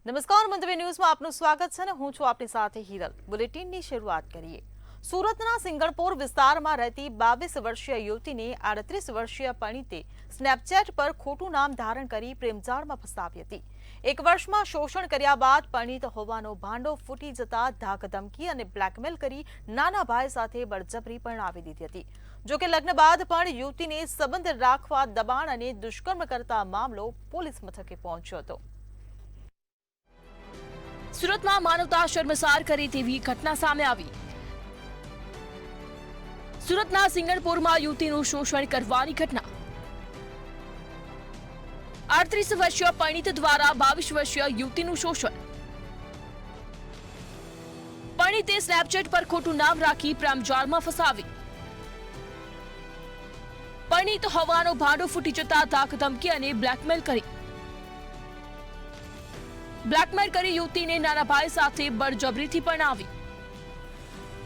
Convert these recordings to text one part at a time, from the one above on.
નમસ્કાર મંતવ્ય ન્યૂઝમાં આપનું સ્વાગત છે અને હું છું આપની સાથે હિરલ। બુલેટિનની શરૂઆત કરીએ। સુરતના સિંગણપોર વિસ્તારમાં રહેતી 22 વર્ષીય યુવતીને 38 વર્ષીય પરિણીતે સ્નેપચેટ પર ખોટું નામ ધારણ કરી પ્રેમજાળમાં ફસાવી હતી। 1 વર્ષમાં શોષણ કર્યા બાદ પરિણીત હોવાનો ભાંડો ફૂટી જતા ધાકધમકી અને બ્લેકમેલ કરી નાના ભાઈ સાથે બળજબરી પરણાવી દીધી હતી। જો કે લગ્ન બાદ પણ યુવતીને સંબંધ રાખવા દબાણ અને દુષ્કર્મ કરતા મામલો પોલીસ મથકે પહોંચ્યો હતો। સુરતમાં માનવતા શર્મસાર કરી તેવી ઘટના સામે આવી। સુરતના સિંગણપોરમાં યુવતીનું શોષણ કરવાની ઘટના। 38 વર્ષીય પરિણીત દ્વારા 22 વર્ષીય યુવતીનું શોષણ। પરિણીતે સ્નેપચેટ પર ખોટું નામ રાખી પ્રેમજાળમાં ફસાવી। પરિણીત હોવાનો ભાંડો ફૂટી જતા ધાકધમકી અને બ્લેકમેલ કરી યુવતીને નાના ભાઈ સાથે બળજબરીથી પરણાવી।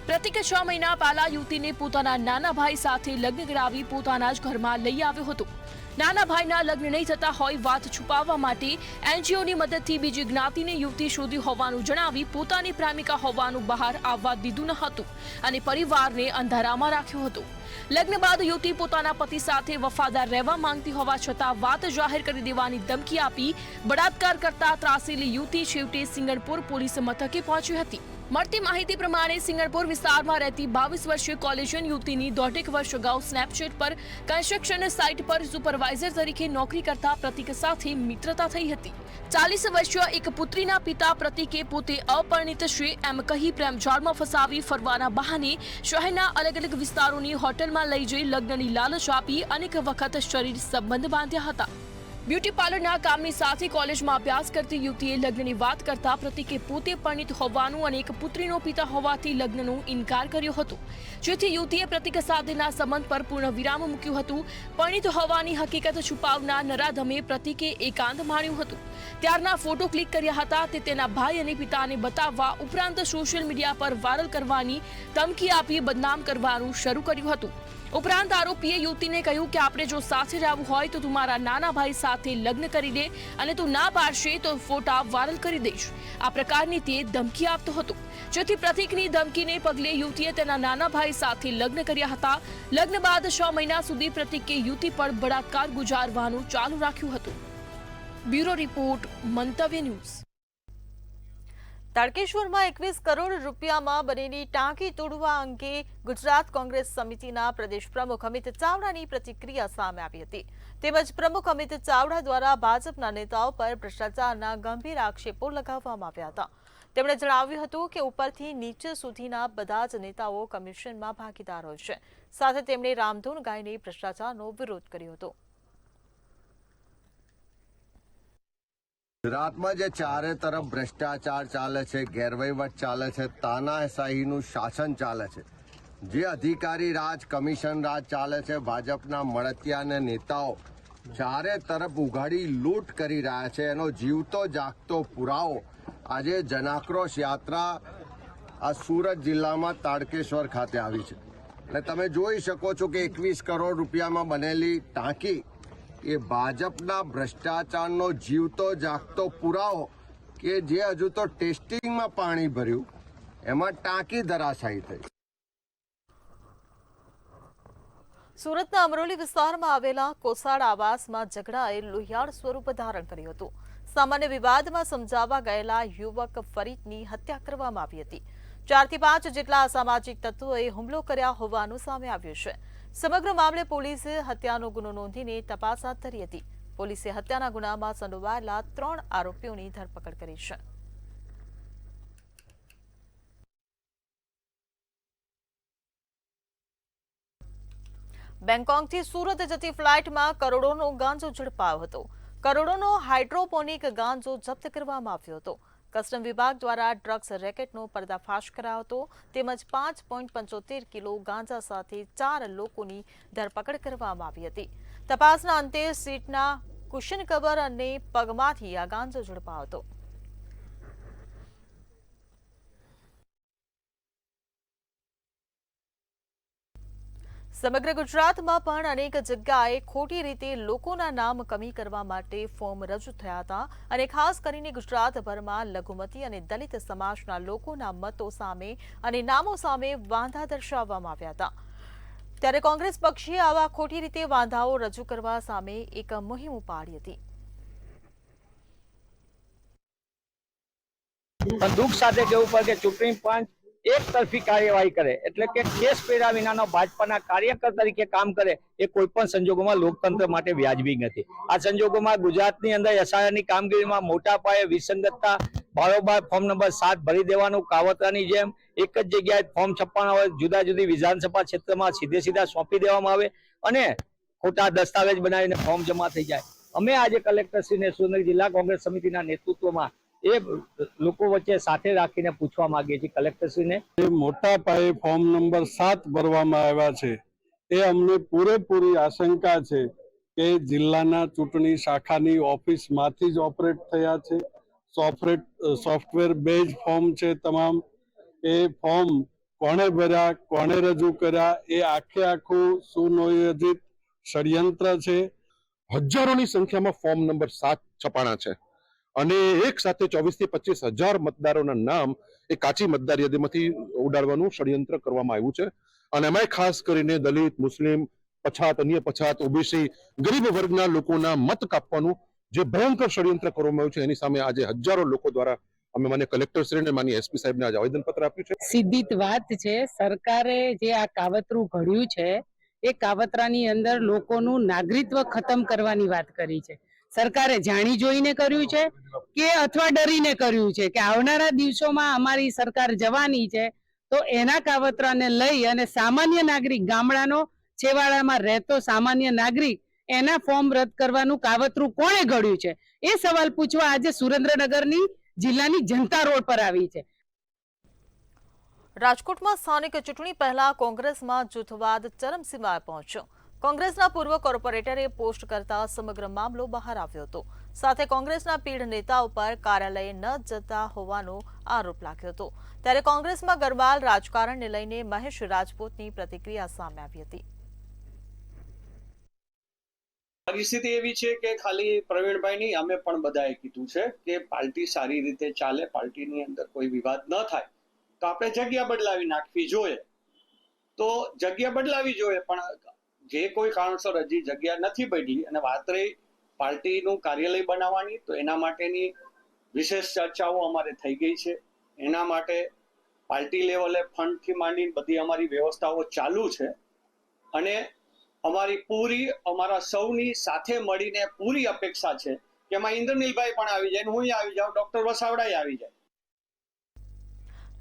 પ્રતિક 6 મહિના પહેલા યુવતીને પોતાના નાના ભાઈ સાથે લગ્ન કરાવી પોતાના જ ઘરમાં લઈ આવ્યો હતો। નાના ભાઈના લગ્ન નહીં થતા હોય વાત છુપાવવા માટે એનજીઓની મદદથી બીજી જ્ઞાતિને યુવતી શોધી હોવાનું જણાવી પોતાની પ્રેમિકા હોવાનું બહાર આવવા દીધું ન હતું અને પરિવારને અંધારામાં રાખ્યો હતો। લગ્ન બાદ યુવતી પોતાના પતિ સાથે વફાદાર રહેવા માંગતી હોવા છતાં વાત જાહેર કરી દેવાની ધમકી આપી બળાત્કાર કરતા ત્રાસેલી યુવતી છેવટે સિંગણપોર પોલીસ મથકે પહોંચી હતી। મળતી માહિતી પ્રમાણે સિંગણપોર વિસ્તારમાં રહેતી 22 વર્ષીય કોલેજિયન યુવતીની 1.5 વર્ષ અગાઉ સ્નેપચેટ પર કન્સ્ટ્રક્શન સાઇટ પર સુપરવાઇઝર તરીકે નોકરી કરતા પ્રતિક સાથે મિત્રતા થઈ હતી। 40 વર્ષીય એક પુત્રીના પિતા પ્રતિકે પોતે અપરિણીત છે એમ કહી પ્રેમજાળમાં ફસાવી ફરવાના બહાને શહેરના અલગ અલગ વિસ્તારોની હોટલમાં લઈ જઈ લગ્નની લાલચ આપી અનેક વખત શરીર સંબંધ બાંધ્યા હતા। બ્યુટી પાર્લરના કામની સાથે કોલેજમાં અભ્યાસ કરતી યુવતીએ લગ્નની વાત કરતા પ્રતિકે પોતે પરિણીત હોવાનું અને એક પુત્રીનો પિતા હોવાથી લગ્નનો ઇનકાર કર્યો હતો, જેથી યુવતીએ પ્રતિક સાથેના સંબંધ પર પૂર્ણ વિરામ મૂક્યું હતું। પરિણીત હોવાની હકીકત છુપાવનાર નરાધમે પ્રતિકે એકાંત માણ્યું હતું। ત્યારના ફોટો ક્લિક કર્યા હતા તે તેના ભાઈ અને પિતાને બતાવવા ઉપરાંત સોશિયલ મીડિયા પર વાયરલ કરવાની ધમકી આપી બદનામ કરવાનું શરૂ કર્યું હતું। ઉપરાંત આરોપીએ યુવતીને કહ્યું કે આપણે જો સાથે રહેવું હોય તો તું મારા નાના ભાઈ સાથે લગ્ન કરી દે અને તું ના પાડશે તો ફોટા વાયરલ કરી દઈશ। આ પ્રકારની તે ધમકી આપતો હતો, જેથી પ્રતિકની ધમકીને પગલે યુવતીએ તેના નાના ભાઈ સાથે લગ્ન કર્યા હતા। લગ્ન બાદ 6 મહિના સુધી પ્રતિકે યુવતી પર બળાત્કાર ગુજારવાનું ચાલુ રાખ્યું હતું। બ્યુરો રિપોર્ટ મંતવ્ય ન્યૂઝ। તાડકેશ્વરમાં 21 કરોડ રૂપિયામાં બનેલી ટાંકી તોડવા અંગે ગુજરાત કોંગ્રેસ સમિતિના પ્રદેશ પ્રમુખ અમિત ચાવડાની પ્રતિક્રિયા સામે આવી હતી। તેમજ પ્રમુખ અમિત ચાવડા દ્વારા ભાજપના નેતાઓ પર ભ્રષ્ટાચારના ગંભીર આક્ષેપો લગાવવામાં આવ્યા હતા। તેમણે જણાવ્યું હતું કે ઉપરથી નીચે સુધીના બધા જ નેતાઓ કમિશનમાં ભાગીદાર હોય છે। સાથે તેમણે રામધૂન ગાઈને ભ્રષ્ટાચારનો વિરોધ કર્યો હતો। ગુજરાતમાં જે ચારે તરફ ભ્રષ્ટાચાર ચાલે છે, ગેરવહીવટ ચાલે છે, તાનાશાહીનું શાસન ચાલે છે, જે અધિકારી રાજ, કમિશન રાજ ચાલે છે, ભાજપના મળતિયા અને નેતાઓ ચારે તરફ ઉઘાડી લૂંટ કરી રહ્યા છે, એનો જીવતો જાગતો પુરાવો આજે જનાક્રોશ યાત્રા આ સુરત જિલ્લામાં તાડકેશ્વર ખાતે આવી છે। અને તમે જોઈ શકો છો કે 21 કરોડ રૂપિયામાં બનેલી ટાંકી એ ભાજપના ભ્રષ્ટાચારનો જીવતો જાગતો પુરાવો કે જે હજુ તો ટેસ્ટિંગમાં પાણી ભર્યું એમાં ટાંકી ધરાશાયી થઈ। સુરતના અમરોલી વિસ્તારમાં આવેલા કોસાડ આવાસમાં ઝઘડાએ લોહિયાળ સ્વરૂપ ધારણ કર્યું હતું। સામાન્ય વિવાદમાં સમજાવવા ગયેલા યુવક ફરીદની હત્યા કરવામાં આવી હતી। 4 થી 5 જેટલા અસામાજિક તત્વોએ હુમલો કર્યા હોવાનું સામે આવ્યું છે। સમગ્ર મામલે પોલીસે હત્યાનો ગુનો નોંધીને તપાસ હાથ ધરી હતી। પોલીસે હત્યાના ગુનામાં સંડોવાયેલા 3 આરોપીઓની ધરપકડ કરી છે। બેંગકોકથી સુરત જતી ફ્લાઇટમાં કરોડોનો ગાંજો ઝડપાયો હતો। કરોડોનો હાઇડ્રોપોનિક ગાંજો જપ્ત કરવામાં આવ્યો હતો। કસ્ટમ વિભાગ દ્વારા ડ્રગ્સ રેકેટનો પર્દાફાશ કરાયો હતો। તેમજ 5.75 કિલો ગાંજા સાથે 4 લોકોની ધરપકડ કરવામાં આવી હતી। તપાસના અંતે સીટના કુશન કવર અને પગમાંથી આ ગાંજો ઝડપાયો હતો। સમગ્ર ગુજરાતમાં પણ અનેક જગ્યાએ ખોટી રીતે લોકોના નામ કમી કરવા માટે ફોર્મ રજૂ થયા હતા અને ખાસ કરીને ગુજરાતભરમાં લઘુમતી અને દલિત સમાજના લોકોના મતો સામે અને નામો સામે વાંધા દર્શાવવામાં આવ્યા હતા। ત્યારે કોંગ્રેસ પક્ષે આવા ખોટી રીતે વાંધાઓ રજૂ કરવા સામે એક મુહિમ ઉપાડી હતી। પણ દુઃખ સાથે કહેવું પડે કે ચૂંટણી પંચ એક તરફી કાર્યવાહી કરે એટલે કે કેસ કર્યા વિનાનો ભાજપાના કાર્યકર તરીકે કામ કરે એ કોઈ પણ સંજોગોમાં લોકતંત્ર માટે વ્યાજબી નથી। આ સંજોગોમાં ગુજરાતની અંદર એસઆઈઆરની કામગીરીમાં મોટા પાયે વિસંગતતા, બારોબાર ફોર્મ નંબર 7 ભરી દેવાનું કાવતરાની જેમ એક જ જગ્યાએ ફોર્મ છપાવવાના હોય, જુદા જુદી વિધાનસભા ક્ષેત્રમાં સીધે સોંપી દેવામાં આવે અને ખોટા દસ્તાવેજ બનાવીને ફોર્મ જમા થઈ જાય। અમે આજે કલેક્ટરશ્રીને સુરેન્દ્રનગર જિલ્લા કોંગ્રેસ સમિતિના નેતૃત્વમાં એ લોકો વચ્ચે સાથે રાખીને પૂછવા માંગીએ છીએ કલેક્ટરશ્રીને। મોટા પાયે ફોર્મ નંબર 7 ભરવામાં આવ્યા છે એ અમને પૂરેપૂરી આશંકા છે કે જિલ્લાના ચૂંટણી શાખાની ઓફિસમાંથી જ ઓપરેટ થયા છે। સોફ્ટવેર બેઝ ફોર્મ છે તમામ। એ ફોર્મ કોણે ભર્યા, કોણે રજૂ કર્યા, એ આખું સુનિયોજિત ષડયંત્ર છે। હજારોની સંખ્યામાં ફોર્મ નંબર 7 છપાણા છે અને એક સાથે 24 થી 25 હજાર મતદારોના નામ એ કાચી મતદાર યાદીમાંથી ઉડાડવાનું ષડયંત્ર કરવામાં આવ્યું છે અને એમાં ખાસ કરીને દલિત, મુસ્લિમ, પછાત, અન્ય પછાત, ઓબીસી, ગરીબ વર્ગના લોકોના મત કાપવાનું જે ભયંકર ષડયંત્ર કરવામાં આવ્યું છે એની સામે આજે હજારો લોકો દ્વારા અમે માન્ય કલેક્ટરશ્રીને માન્ય એસપી સાહેબને આજે આવેદનપત્ર આપ્યું છે। સીધી વાત છે, સરકારે જે આ કાવતરું ઘડ્યું છે એ કાવતરાની અંદર લોકોનું નાગરિકત્વ ખતમ કરવાની વાત કરી છે। સરકારે જાણી જોઈને કર્યું છે કે અથવા ડરીને કર્યું છે કે આવનારા દિવસોમાં અમારી સરકાર જવાની છે તો એના કાવતરાને લઈ અને સામાન્ય નાગરિક, ગામડાનો છેવાડામાં રહેતો સામાન્ય નાગરિક, એના ફોર્મ રદ કરવાનું કાવતરું કોણે ઘડ્યું છે એ સવાલ પૂછવા આજે સુરેન્દ્રનગરની જિલ્લાની જનતા રોડ પર આવી છે। રાજકોટમાં સ્થાનિક ચૂંટણી પહેલા કોંગ્રેસમાં જૂથવાદ ચરમસીમાએ પહોંચ્યો। કોંગ્રેસના પૂર્વ કોર્પોરેટરે પોસ્ટ કરતા સમગ્ર મામલો બહાર આવ્યો હતો। સાથે કોંગ્રેસના પીઢ નેતાઓ પર કાર્યાલયે ન જતા હોવાનો આરોપ લાગ્યો હતો। ત્યારે કોંગ્રેસમાં ગરમાલ રાજકારણને લઈને મહેશ રાજપૂતની પ્રતિક્રિયા સામે આવી હતી। પરિસ્થિતિ એવી છે કે ખાલી પ્રવીણભાઈ નહીં, અમે પણ બધાએ કીધું છે કે પાર્ટી સારી રીતે ચાલે, પાર્ટીની અંદર કોઈ વિવાદ ન થાય તો આપણે જગ્યા બદલાવી નાખવી જોઈએ। તો જગ્યા બદલાવી જોઈએ, પણ જે કોઈ કારણસર હજી જગ્યા નથી બદલી અને વાત રહી પાર્ટીનું કાર્યાલય બનાવવાની, તો એના માટેની વિશેષ ચર્ચાઓ અમારે થઈ ગઈ છે। એના માટે પાર્ટી લેવલે ફંડથી માંડીને બધી અમારી વ્યવસ્થાઓ ચાલુ છે અને અમારા સૌની સાથે મળીને પૂરી અપેક્ષા છે કે એમાં ઇન્દ્રનીલભાઈ પણ આવી જાય, હું આવી જાઉં, ડોક્ટર વસાવડા આવી જાય।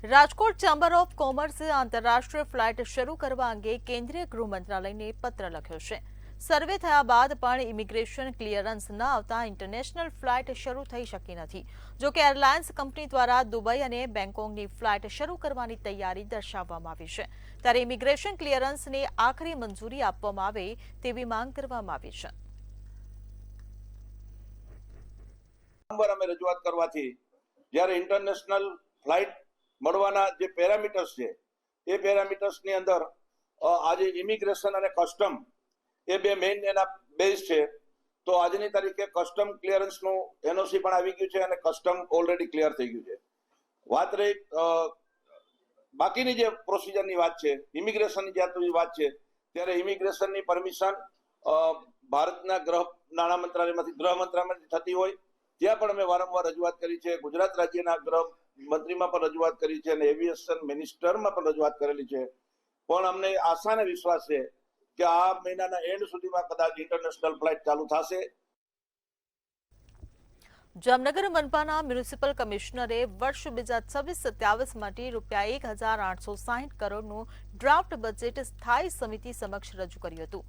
રાજકોટ ચેમ્બર ઓફ કોમર્સે આંતરરાષ્ટ્રીય ફ્લાઇટ શરૂ કરવા અંગે કેન્દ્રીય ગૃહ મંત્રાલયને પત્ર લખ્યો છે। સર્વે થયા બાદ પણ ઇમિગ્રેશન ક્લિયરન્સ ન આવતા ઇન્ટરનેશનલ ફ્લાઇટ શરૂ થઈ શકી નથી। જો કે એરલાઇન્સ કંપની દ્વારા દુબઈ અને બેંકોકની ફ્લાઇટ શરૂ કરવાની તૈયારી દર્શાવવામાં આવી છે। ત્યારે ઇમિગ્રેશન ક્લિયરન્સને આખરી મંજૂરી આપવામાં આવે તેવી માંગ કરવામાં આવી છે। અમે રજૂઆત કરવાથી જ્યારે ઇન્ટરનેશનલ ફ્લાઇટ મળવાના જે પેરામીટર્સ છે એ પેરામીટર્સની અંદર આજે ઇમિગ્રેશન અને કસ્ટમ એ બે મેઇન એના બેઝ છે। તો આજની તારીખે કસ્ટમ ક્લિયરન્સનું એનઓસી પણ આવી ગયું છે અને કસ્ટમ ઓલરેડી ક્લિયર થઈ ગયું છે। વાત રહી બાકીની જે પ્રોસિજરની વાત છે, ઇમિગ્રેશનની જ્યાં સુધી વાત છે ત્યારે ઇમિગ્રેશનની પરમિશન ભારતના નાણાં મંત્રાલયમાંથી, ગૃહ મંત્રાલયમાંથી થતી હોય ત્યાં પણ અમે વારંવાર રજૂઆત કરી છે। ગુજરાત રાજ્યના ગૃહ મંત્રીમાં પણ રજૂઆત કરી છે અને એવિએશન મિનિસ્ટરમાં પણ રજૂઆત કરેલી છે। પણ અમને આશા અને વિશ્વાસ છે કે આ મહિનાના એન્ડ સુધીમાં કદાચ ઇન્ટરનેશનલ ફ્લાઇટ ચાલુ થશે। જામનગર મનપાના મ્યુનિસિપલ કમિશનરે વર્ષ 2026-27 માટે ₹1,860 કરોડનું ડ્રાફ્ટ બજેટ સ્થાયી સમિતિ સમક્ષ રજૂ કર્યું હતું।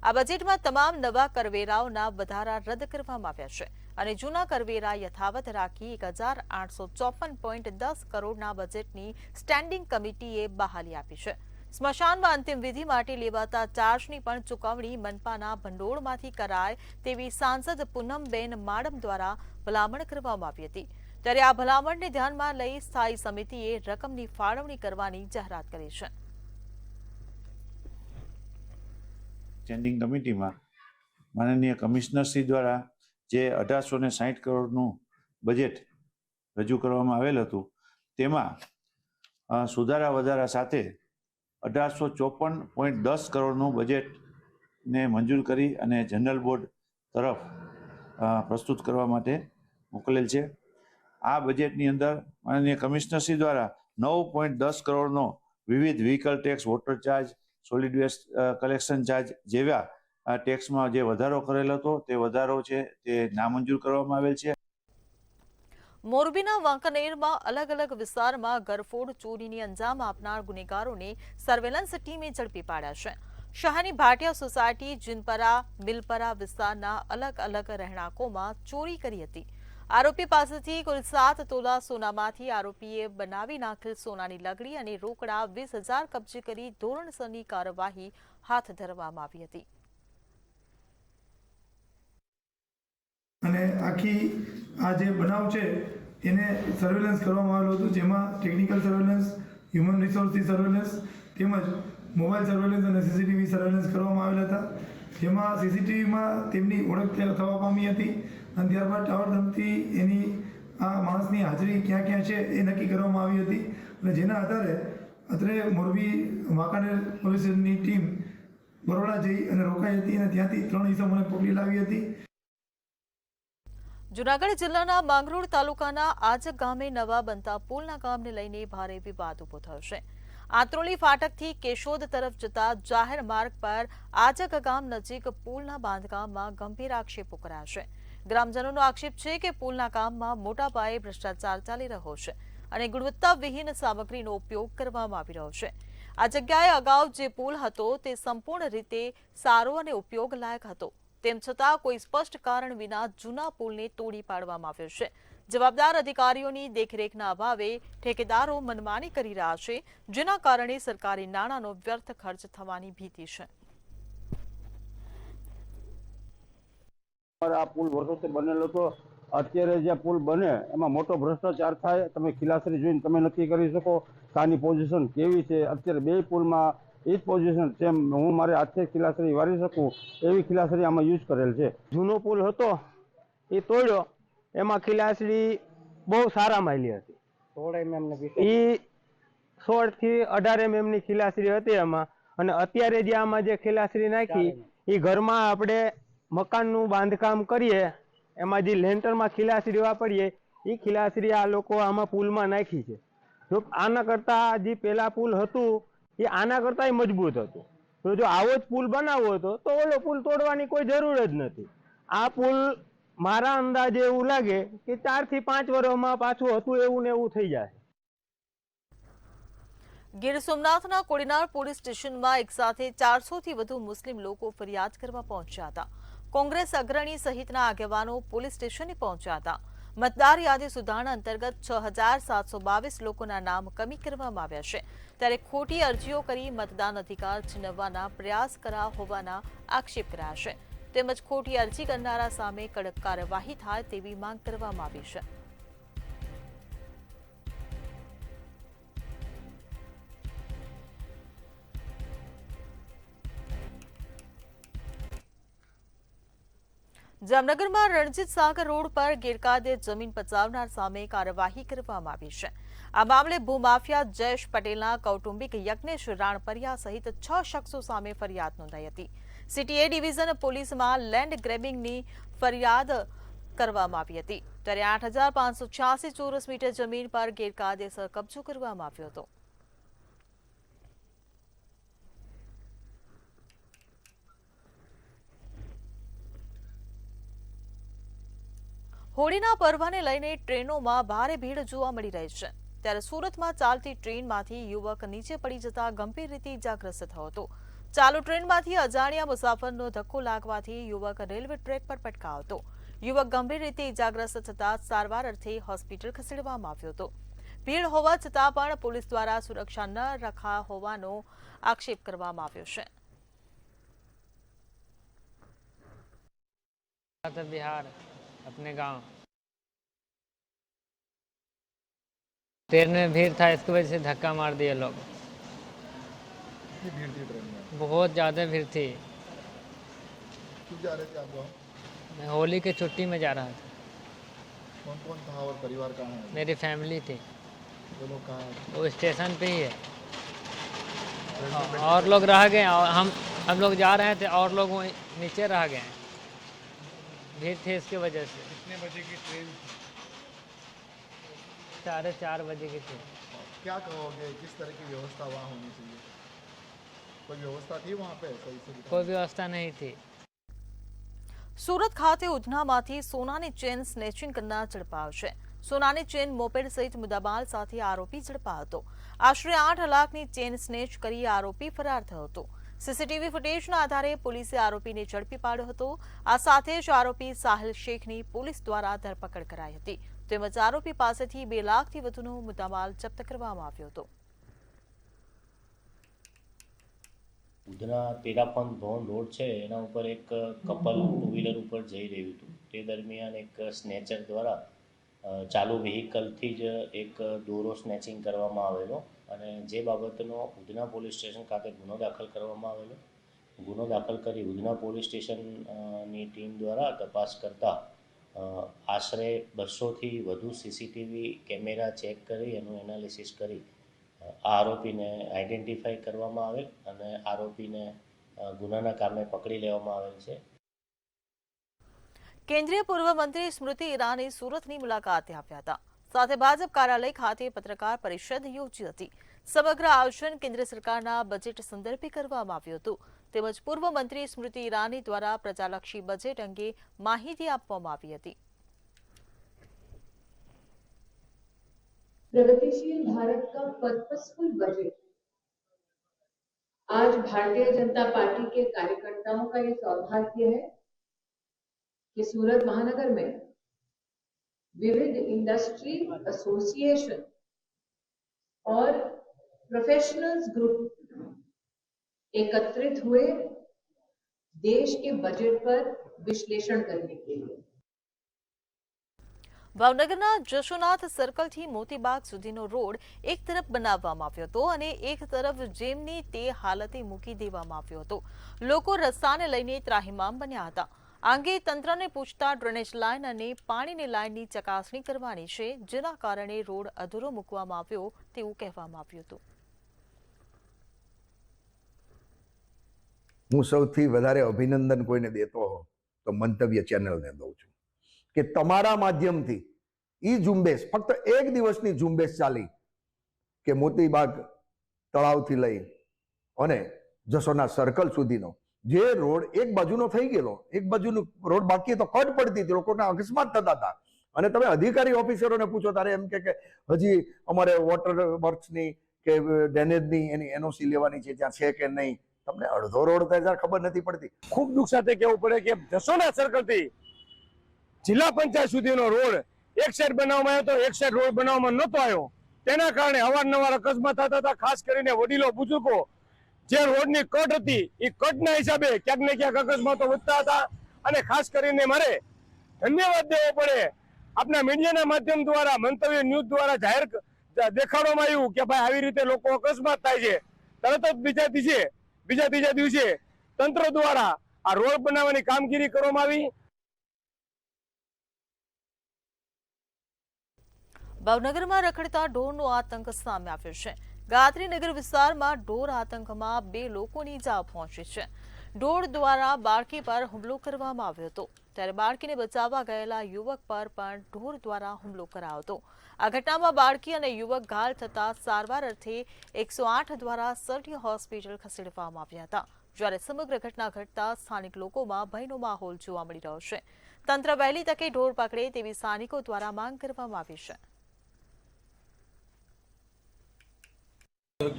આ બજેટમાં તમામ નવા કરવેરાઓના વધારા રદ કરવામાં આવ્યા છે અને જૂના કરવેરા યથાવત રાખી 1,854.10 કરોડના બજેટની સ્ટેન્ડિંગ કમિટીએ બહાલી આપી છે। સ્મશાનમાં અંતિમ વિધિ માટે લેવાતા ચાર્જની પણ ચૂકવણી મનપાના ભંડોળમાંથી કરાય તેવી સાંસદ પૂનમબેન માડમ દ્વારા ભલામણ કરવામાં આવી હતી। ત્યારે આ ભલામણને ધ્યાનમાં લઈ સ્થાયી સમિતિએ રકમની ફાળવણી કરવાની જાહેરાત કરી છે। સ્ટેન્ડિંગ કમિટીમાં માનનીય કમિશનરશ્રી દ્વારા જે 1860 કરોડનું બજેટ રજૂ કરવામાં આવેલ હતું તેમાં સુધારા વધારા સાથે 1854.10 કરોડનું બજેટને મંજૂર કરી અને જનરલ બોર્ડ તરફ પ્રસ્તુત કરવા માટે મોકલેલ છે. આ બજેટની અંદર માનનીય કમિશનરશ્રી દ્વારા 9.10 કરોડનો વિવિધ vehicle tax, water charge, solid waste collection charge જેવા ટેક્સમાં જે વધારો કરેલ હતો તે વધારો છે તે નામંજૂર કરવામાં આવેલ છે. મોરબીના વાંકાનેરમાં અલગ અલગ વિસ્તારમાં ગરફોડ ચોરીની અંજામ આપનાર ગુનેગારોને સર્વેલન્સ ટીમે ઝડપી પાડ્યા છે. શહેરની ભાટિયા સોસાયટી, જીનપરા, મિલપરા વિસ્તારના અલગ અલગ રહેણાંકોમાં ચોરી કરી હતી. આરોપી પાસેથી કુલ 7 તોલા સોનામાંથી આરોપીએ બનાવી નાખેલ સોનાની લગડી અને રોકડા 20,000 કબજે કરી ધોરણસરની કાર્યવાહી હાથ ધરવામાં આવી હતી. અને આખી આ જે બનાવ છે એને સર્વેલન્સ કરવામાં આવેલું હતું, જેમાં technical surveillance, human resources surveillance તેમજ મોબાઈલ સર્વેલન્સ અને સીસીટીવી સર્વેલન્સ કરવામાં આવેલા હતા. જેમાં સીસીટીવીમાં તેમની ઓળખ થવા પામી હતી અને ત્યારબાદ ટાવર તરફથી એની આ માણસની હાજરી ક્યાં ક્યાં છે એ નક્કી કરવામાં આવી હતી અને જેના આધારે અત્રે મોરબી વાંકાનેર પોલીસની ટીમ બરોડા જઈ અને રોકાઈ હતી અને ત્યાંથી 3 ઇસમોને પકડી લાવી હતી. જૂનાગઢ જિલ્લાના માંગરોળ તાલુકાના આજક ગામે નવા બનતા પુલના કામને લઈને ભારે વિવાદ ઉભો થયો છે. આંત્રોલી ફાટકથી કેશોદ તરફ જતા જાહેર માર્ગ પર આજક ગામ નજીક પુલના બાંધકામમાં ગંભીર આક્ષેપો કરાયા છે. ગ્રામજનોનો આક્ષેપ છે કે પુલના કામમાં મોટા પાયે ભ્રષ્ટાચાર ચાલી રહ્યો છે અને ગુણવત્તાવિહીન સામગ્રીનો ઉપયોગ કરવામાં આવી રહ્યો છે. આ જગ્યાએ અગાઉ જે પુલ હતો તે સંપૂર્ણ રીતે સારો અને ઉપયોગ લાયક હતો. તેમ છતાં કોઈ સ્પષ્ટ કારણ વિના જૂના પુલને તોડી પાડવામાં આવ્યો છે. જવાબદાર અધિકારીઓની દેખરેખના અભાવે ઠેકેદારો મનમાની કરી રહ્યા છે, જેના કારણે સરકારી નાણાંનો વ્યર્થ ખર્ચ થવાની ભીતિ છે. આ પુલ વર્ષોથી બનેલો હતો. અત્યારે જે પુલ બને એમાં મોટો ભ્રષ્ટાચાર થાય. તમે ખિલાસરી જોઈને તમે નક્કી કરી શકો કે આની પોઝિશન કેવી છે. અત્યારે બે પુલમાં એ જ પોઝિશન સેમ હું મારે હાથે ખિલાસરી વારી શકું એવી ખિલાસરી આમાં યુઝ કરેલ છે. જૂનો પુલ હતો એ તોડ્યો, એમાં ખિલાસરી બહુ સારા માયલી હતી. એ 16 થી 18 mm ની ખિલાસરી હતી એમાં. અને અત્યારે જે આમાં જે ખિલાસરી નાખી એ ઘરમાં આપણે મકાનનું બાંધકામ કરીએ એમાં જે લેન્ટરમાં ખિલાસરી વાપરીએ એ ખિલાસરી આ લોકો આમાં પુલમાં નાખી છે. જો આના કરતા જે પેલા પુલ હતું એ આના કરતા મજબૂત હતું. તો જો આવો જ પુલ બનાવવો હતો તો ઓલો પુલ તોડવાની કોઈ જરૂર જ નથી. આ પુલ મારા અંદાજે એવું લાગે કે 4 થી 5 વર્ષમાં પાછું હતું એવું ને એવું થઈ જાય. ગીર સોમનાથના કોડીનાર પોલીસ સ્ટેશનમાં એક સાથે 400 થી વધુ મુસ્લિમ લોકો ફરિયાદ કરવા પહોંચ્યા હતા. કોંગ્રેસ અગ્રણી સહિતના આગેવાનો પોલીસ સ્ટેશને પહોંચ્યા હતા. મતદાર યાદી સુધારણા અંતર્ગત 6,722 લોકોના નામ કમી કરવામાં આવ્યા છે. ત્યારે ખોટી અરજીઓ કરી મતદાન અધિકાર છીનવવાના પ્રયાસ કર્યા હોવાના આક્ષેપ કર્યા છે. તેમજ ખોટી અરજી કરનારા સામે કડક કાર્યવાહી થાય તેવી માંગ કરવામાં આવી છે. જામનગરમાં રણજીત સાગર રોડ પર ગેરકાયદે જમીન પચાવનાર સામે કાર્યવાહી કરવામાં આવી છે. આ મામલે ભૂમાફિયા જયેશ પટેલના કૌટુંબિક યજ્ઞેશ રાણપરિયા સહિત 6 શખ્સો સામે ફરિયાદ નોંધાઈ હતી. સિટી એ ડિવિઝન પોલીસમાં લેન્ડ ગ્રેબિંગની ફરિયાદ કરવામાં આવી હતી. ત્યારે 8,586 ચોરસ મીટર જમીન પર ગેરકાયદેસર કબજો કરવામાં આવ્યો હતો. હોળીના પર્વને લઈને ટ્રેનોમાં ભારે ભીડ જોવા મળી રહી છે. ત્યારે સુરતમાં ચાલતી ટ્રેનમાંથી યુવક નીચે પડી જતા ગંભીર રીતે ઇજાગ્રસ્ત થયો હતો. ચાલુ ટ્રેનમાંથી અજાણ્યા મુસાફરનો ધક્કો લાગવાથી યુવક રેલવે ટ્રેક પર પટકાયો હતો. યુવક ગંભીર રીતે ઇજાગ્રસ્ત થતા સારવાર અર્થે હોસ્પિટલ ખસેડવામાં આવ્યો હતો. ભીડ હોવા છતાં પણ પોલીસ દ્વારા સુરક્ષા ન રખાયા હોવાનો આક્ષેપ કરવામાં આવ્યો છે. बिहार अपने गांव ट्रेन में भीड़ था, इसकी वजह से धक्का मार दिए लोग। बहुत ज़्यादा भीड़ थी। क्यों जा रहे थे आप गाँव? मैं होली की छुट्टी में जा रहा था। कौन कौन था और परिवार कहाँ है? मेरी फैमिली थी, वो लोग कहाँ है? वो स्टेशन पे ही है। और लोग रह गए और हम लोग जा रहे थे और लोग वहीं नीचे रह गए हैं, भीड़ थी इसकी वजह से। कितने बजे की ट्रेन? 4:30 बजे की थी। क्या कहोगे, किस तरह की व्यवस्था वहाँ होनी चाहिए? कोई व्यवस्था थी वहाँ पे सही से? कोई व्यवस्था नहीं थी। સુરત ખાતે ઉધનામાંથી સોનાની ચેન સ્નેચિંગ કરનાર ઝડપાયો છે। સોનાની ચેન મોપેડ સહિત મુદ્દામાલ સાથે આરોપી ઝડપાયો હતો। આશરે 8 લાખની ચેન સ્નેચ કરી આરોપી ફરાર થયો હતો। સીસીટીવી ફૂટેજના આધારે પોલીસે આરોપીને ઝડપી પાડ્યો હતો। આ સાથે જ આરોપી સાહિલ શેખની પોલીસ દ્વારા ધરપકડ કરાઈ હતી, તેમજ આરોપી પાસેથી 2 લાખથી વધુનો મુદ્દામાલ જપ્ત કરવામાં આવ્યો હતો। ઉધના તેરાપંથ ભવન રોડ છે એના ઉપર એક કપલ ટુ વ્હીલર ઉપર જઈ રહ્યું હતું। તે દરમિયાન એક સ્નેચર દ્વારા ચાલુ વ્હીકલથી જ એક દોરો સ્નેચિંગ કરવામાં આવેલો અને જે બાબતનો ઉધના પોલીસ સ્ટેશન ખાતે ગુનો દાખલ કરવામાં આવેલો। ગુનો દાખલ કરી ઉધના પોલીસ સ્ટેશનની ટીમ દ્વારા તપાસ કરતા આશરે 200થી વધુ સીસીટીવી કેમેરા ચેક કરી એનું એનાલિસિસ કરી આરોપીને આઈડેન્ટિફાઈ કરવામાં આવેલ અને આરોપીને ગુનાના કામે પકડી લેવામાં આવેલ છે। કેન્દ્રીય પૂર્વ મંત્રી સ્મૃતિ ઈરાની સુરતની મુલાકાતે આવ્યા હતા, સાથે ભાજપ કાર્યાલય ખાતે પત્રકાર પરિષદ યોજી હતી। સમગ્ર આયોજન કેન્દ્ર સરકારના બજેટ સંદર્ભે કરવામાં આવ્યું હતું, તેમજ પૂર્વ મંત્રી સ્મૃતિ ઈરાની દ્વારા પ્રજાલક્ષી બજેટ અંગે માહિતી આપવામાં આવી હતી। प्रगतिशील भारत का पर्पसफुल बजट आज भारतीय जनता पार्टी के कार्यकर्ताओं का ये सौभाग्य है कि सूरत महानगर में विविध इंडस्ट्री एसोसिएशन और प्रोफेशनल्स ग्रुप एकत्रित हुए देश के बजट पर विश्लेषण करने के लिए। ભાવનગરના જશોનાથ સર્કલથી મોતીબાગ સુધીનો રોડ એક તરફ બનાવવામાં આવ્યો હતો અને એક તરફ જેમની તે હાલતે મૂકી દેવામાં આવ્યો હતો। લોકો રસ્તાને લઈને ત્રાહિમામ બન્યા હતા। આ અંગે તંત્રને પૂછતા ડ્રેનેજ લાઇન અને પાણીની લાઇનની ચકાસણી કરવાની છે, જેના કારણે રોડ અધૂરો મૂકવામાં આવ્યો તેવું કહેવામાં આવ્યું હતું। હું સૌથી વધારે અભિનંદન કોઈને દેતો હો તો મંતવ્ય ચેનલને દઉં છું કે તમારા માધ્યમથી ઈ ઝુંબેશ ફક્ત એક દિવસની ઝુંબેશ ચાલી કે મોતીબાગ તળાવથી લઈ અને જશોના સર્કલ સુધીનો જે રોડ એક બાજુનો થઈ ગયેલો, એક બાજુનો રોડ બાકી તો કટ પડતી હતી, લોકોના અકસ્માત થતા હતા। અને તમે અધિકારી ઓફિસરોને પૂછો ત્યારે એમ કે હજી અમારે વોટર વર્ક્સની કે ડ્રેનેજની એની એનઓસી લેવાની છે, ત્યાં છે કે નહીં। તમને અડધો રોડ ત્યાં ખબર નથી પડતી। ખૂબ દુઃખ સાથે કહેવું પડે કે જશોના સર્કલથી જિલ્લા પંચાયત સુધીનો રોડ એક સાઈડ બનાવવામાં આવ્યો તો એક સાઈડ રોડ બનાવવામાં નહોતો આવ્યો, તેના કારણે અવારનવાર અકસ્માત થતા હતા। ખાસ કરીને વડીલો બુજુર્ગો જે રોડની કટ હતી એ કટના હિસાબે ક્યાંક ને ક્યાંક અકસ્માતો વધતા હતા। અને ખાસ કરીને મારે ધન્યવાદ દેવો પડે આપના મીડિયાના માધ્યમ દ્વારા, મંતવ્ય ન્યૂઝ દ્વારા જાહેર દેખાડવામાં આવ્યું કે ભાઈ આવી રીતે લોકો અકસ્માત થાય છે, તરત જ બીજા ત્રીજા દિવસે તંત્ર દ્વારા આ રોડ બનાવવાની કામગીરી કરવામાં આવી। ભાવનગરમાં રખડતા ઢોરનો આતંક સામે આવ્યો છે। ગાયત્રીનગર વિસ્તારમાં ઢોર આતંકમાં 2 લોકોની ઇજા પહોંચી છે। ઢોર દ્વારા બાળકી પર હુમલો કરવામાં આવ્યો હતો, ત્યારે બાળકીને બચાવવા ગયેલા યુવક પર પણ ઢોર દ્વારા હુમલો કરાયો હતો। આ ઘટનામાં બાળકી અને યુવક ઘાયલ થતા સારવાર અર્થે 108 દ્વારા સરની હોસ્પિટલ ખસેડવામાં આવ્યા હતા, જ્યારે સમગ્ર ઘટના ઘટતા સ્થાનિક લોકોમાં ભયનો માહોલ જોવા મળી રહ્યો છે। તંત્ર વહેલી તકે ઢોર પકડે તેવી સ્થાનિકો દ્વારા માંગ કરવામાં આવી છે।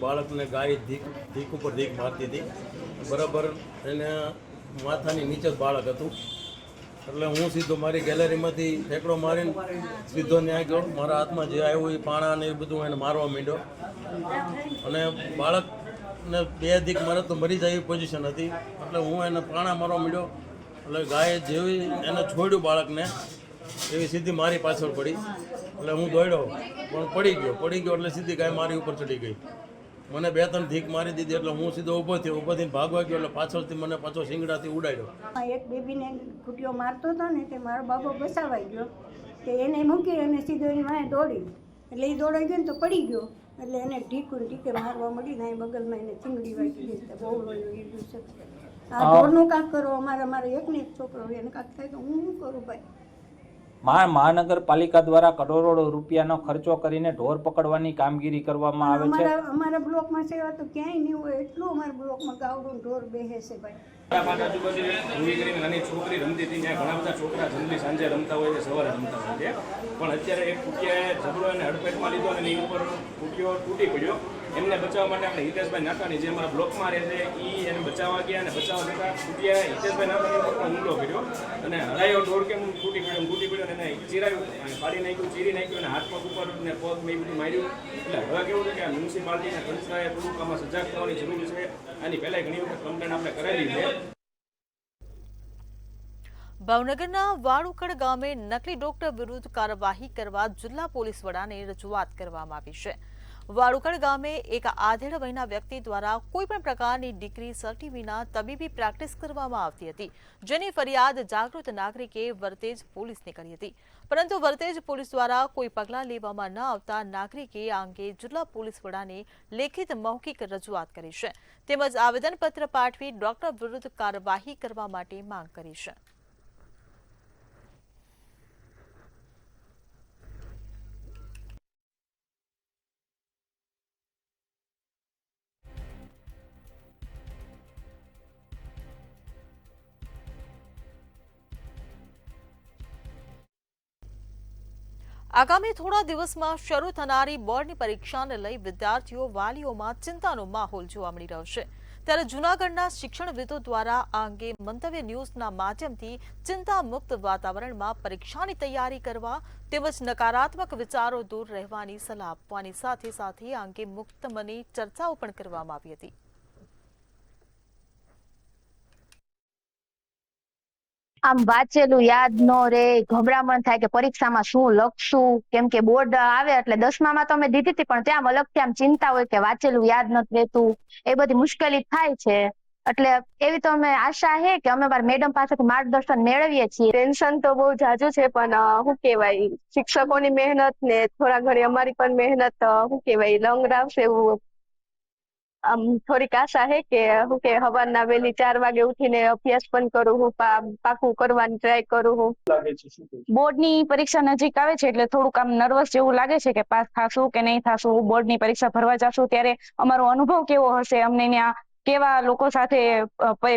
બાળકને ગાય ધીક ઉપર ધીક મારતી હતી, બરાબર એને માથાની નીચે જ બાળક હતું, એટલે હું સીધો મારી ગેલેરીમાંથી ઠેકડો મારીને સીધો ત્યાં ગયો। મારા હાથમાં જે આવ્યું એ પાણા ને એ બધું એને મારવા માંડ્યો અને બાળકને 2 ધીક મારે તો મરી જાય એવી પોઝિશન હતી, એટલે હું એને પાણા મારવા માંડ્યો। એટલે ગાયે જેવી એને છોડ્યું બાળકને એવી સીધી મારી પાછળ પડી, એટલે હું દોડ્યો પણ પડી ગયો એટલે સીધી ગાય મારી ઉપર ચડી ગઈ। મને 2-3 ધીક મારી દીધી એટલે હું સીધો ઊભો થયો. ઊભો થઈને ભાગવા ગયો એટલે પાછળથી મને પાછો શિંગડાથી ઉડાડ્યો. એક બેબીને ખૂટીઓ મારતો હતો ને તે મારો બાબો બસાવાઈ ગયો કે એને મૂકી અને સીધો એની વાંહે દોડી એટલે એ દોડાઈ ગયો ને તો પડી ગયો એટલે એને ઢીકે મારવા મળી ને બગલમાં એને ચીંગડી વાગી ગઈ. બહુ લોહી ગયું છે. આ ઢોરનું કાંક કરો. મારે એકને એક છોકરો એને કાંક થાય તો હું શું કરું ભાઈ? મહાનગરપાલિકા દ્વારા કરોડો રૂપિયાનો ખર્ચો કરીને ઢોર પકડવાની કામગીરી કરવામાં આવે છે. અમારા બ્લોકમાં સેવા તો ક્યાંય નહીં હોય એટલું અમારા બ્લોકમાં ગાવડું ઢોર બેસે છે ભાઈ. નાની છોકરી રમતી હતી ત્યાં ઘણા બધા છોકરા જલ્દી સાંજે રમતા હોય છે, સવારે રમતા હોય છે, પણ અત્યારે એક કુટિયાએ ઝઘડો એને હડફેટમાં લીધો અને એની ઉપર કુટિયો તૂટી પડ્યો. એમને બચાવવા માટે આપણે હિતેશભાઈ નાકાની જે અમારા બ્લોકમાં રહે છે એ એને બચાવવા ગયા અને બચાવવા જતાં કુટિયાએ હિતેશભાઈ નાકાની ઉપર પણ હુમલો કર્યો અને હરાયો ઢોર કેમ તૂટી પડ્યો અને એને ચીરાયું, ફાડી નાખ્યું, ચીરી નાખ્યું અને હાથ પગ ઉપર ને પગ મેં બધું માર્યું. એટલે હવે કેવું છે કે આ મ્યુનિસિપાલિટીના તંત્રએ થોડુંક આમાં સજાગ થવાની જરૂર છે. આની પહેલાં ઘણી વખત કમ્પ્લેન આપણે કરેલી છે. ભાવનગરના વાળુકડ ગામે નકલી ડોક્ટર વિરુદ્ધ કાર્યવાહી કરવા જિલ્લા પોલીસ વડાને રજૂઆત કરવામાં આવી છે. વાળુકડ ગામે એક આધેડ વયના વ્યક્તિ દ્વારા કોઈપણ પ્રકારની ડિગ્રી સર્ટી વિના તબીબી પ્રેક્ટિસ કરવામાં આવતી હતી, જેની ફરિયાદ જાગૃત નાગરિકે વરતેજ પોલીસને કરી હતી, પરંતુ વરતેજ પોલીસ દ્વારા કોઈ પગલાં લેવામાં ન આવતા નાગરિકે આ અંગે જિલ્લા પોલીસ વડાને લેખિત મૌખિક રજૂઆત કરી છે, તેમજ આવેદનપત્ર પાઠવી ડોક્ટર વિરુદ્ધ કાર્યવાહી કરવા માટે માંગ કરી છે. આગામી થોડા દિવસમાં શરૂ થનારી બોર્ડની પરીક્ષાને લઈ વિદ્યાર્થીઓ વાલીઓમાં ચિંતાનો માહોલ જોવા મળી રહ્યો છે. ત્યારે જૂનાગઢના શિક્ષણવિદો દ્વારા આ અંગે મંતવ્ય ન્યૂઝના માધ્યમથી ચિંતામુક્ત વાતાવરણમાં પરીક્ષાની તૈયારી કરવા તેમજ નકારાત્મક વિચારો દૂર રહેવાની સલાહ આપવાની સાથે સાથે આ અંગે મુક્ત મને ચર્ચાઓ પણ કરવામાં આવી હતી. આમ વાંચેલું યાદ ન રહે, ગભરામણ થાય કે પરીક્ષામાં શું લખશું, કેમ કે બોર્ડ આવે એટલે 10મામાં તો અમે દીધી હતી પણ ત્યાં અલગથી આમ ચિંતા હોય કે વાંચેલું યાદ નથી રહેતું, એ બધી મુશ્કેલી થાય છે. એટલે એવી તો અમે આશા છે કે અમે મારા મેડમ પાસેથી માર્ગદર્શન મેળવીએ છીએ. ટેન્શન તો બહુ જાજુ છે પણ શું કહેવાય, શિક્ષકોની મહેનત ને થોડા ઘણી અમારી પણ મહેનત શું કહેવાય રંગ લાવશે એવું આમ થોડીક આશા છે કે શું કે સવારના વહેલી 4 વાગે ઉઠીને અભ્યાસ પણ કરું હું, પાકું કરવાની ટ્રાય કરું હું. બોર્ડની પરીક્ષા નજીક આવે છે એટલે થોડુંક આમ નર્વસ જેવું લાગે છે કે પાસ થાશું કે નહીં થાશું. બોર્ડની પરીક્ષા ભરવા જશું ત્યારે અમારો અનુભવ કેવો હશે, અમને ત્યાં કેવા લોકો સાથે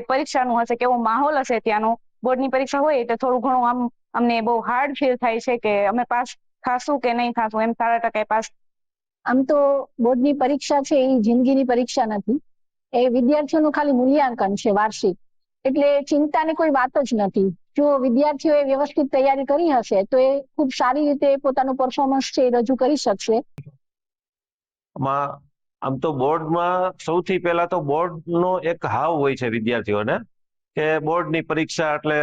પરીક્ષાનું હશે, કેવો માહોલ હશે ત્યાંનો. બોર્ડની પરીક્ષા હોય એટલે થોડું ઘણું આમ અમને બહુ હાર્ડ ફીલ થાય છે કે અમે પાસ થાશું કે નહીં થાશું, એમ 100% પાસ. આમ તો બોર્ડની પરીક્ષા છે એ જિંદગીની પરીક્ષા નથી, એ વિદ્યાર્થીઓનું ખાલી મૂલ્યાંકન છે વાર્ષિક, એટલે ચિંતાની કોઈ વાત જ નથી. જો વિદ્યાર્થીઓએ વ્યવસ્થિત તૈયારી કરી હશે તો એ ખૂબ સારી રીતે પોતાનું પરફોર્મન્સ છે એ રજૂ કરી શકશે. આમ તો બોર્ડમાં સૌથી પહેલા તો બોર્ડનો એક હાવ હોય છે વિદ્યાર્થીઓને કે બોર્ડની પરીક્ષા એટલે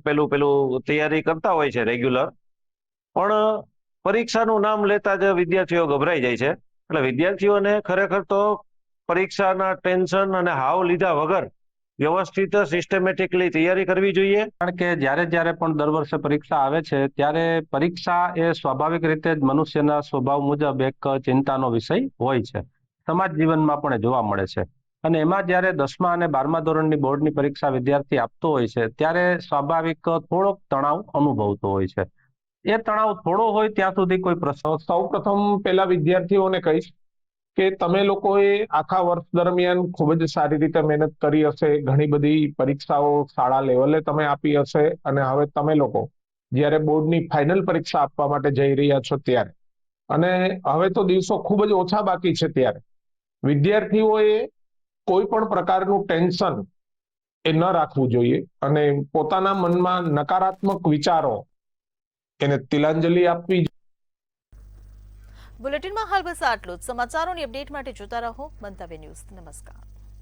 પેલું તૈયારી કરતા હોય છે રેગ્યુલર, પણ પરીક્ષાનું નામ લેતા જ વિદ્યાર્થીઓ ગભરાઈ જાય છે. એટલે વિદ્યાર્થીઓને ખરેખર તો પરીક્ષાના ટેન્શન અને હાવ લીધા વગર વ્યવસ્થિત સિસ્ટમેટિકલી તૈયારી કરવી જોઈએ. કારણ કે જ્યારે પણ દર વર્ષે પરીક્ષા આવે છે ત્યારે પરીક્ષા એ સ્વાભાવિક રીતે જ મનુષ્યના સ્વભાવ મુજબ એક ચિંતાનો વિષય હોય છે, સમાજ જીવનમાં પણ જોવા મળે છે. અને એમાં જ્યારે 10મા અને 12મા ધોરણની બોર્ડની પરીક્ષા વિદ્યાર્થી આપતો હોય છે ત્યારે સ્વાભાવિક થોડોક તણાવ અનુભવતો હોય છે. એ તણાવ થોડો હોય ત્યાં સુધી કોઈ પ્રશ્ન. સૌ પ્રથમ પેલા વિદ્યાર્થીઓને કહીશ કે તમે લોકોએ આખા વર્ષ દરમિયાન ખૂબ જ સારી રીતે મહેનત કરી હશે, ઘણી બધી પરીક્ષાઓ શાળા લેવલે તમે આપી હશે અને હવે તમે લોકો જ્યારે બોર્ડની ફાઇનલ પરીક્ષા આપવા માટે જઈ રહ્યા છો ત્યારે, અને હવે તો દિવસો ખૂબ જ ઓછા બાકી છે, ત્યારે વિદ્યાર્થીઓએ કોઈ પણ પ્રકારનું ટેન્શન એ ન રાખવું જોઈએ અને પોતાના મનમાં નકારાત્મક વિચારો એને તિલાંજલિ આપવી. બુલેટિનમાં હાલ બસ આટલું જ. સમાચારોની અપડેટ માટે જોતા રહો મંતવ્ય ન્યૂઝ. નમસ્કાર.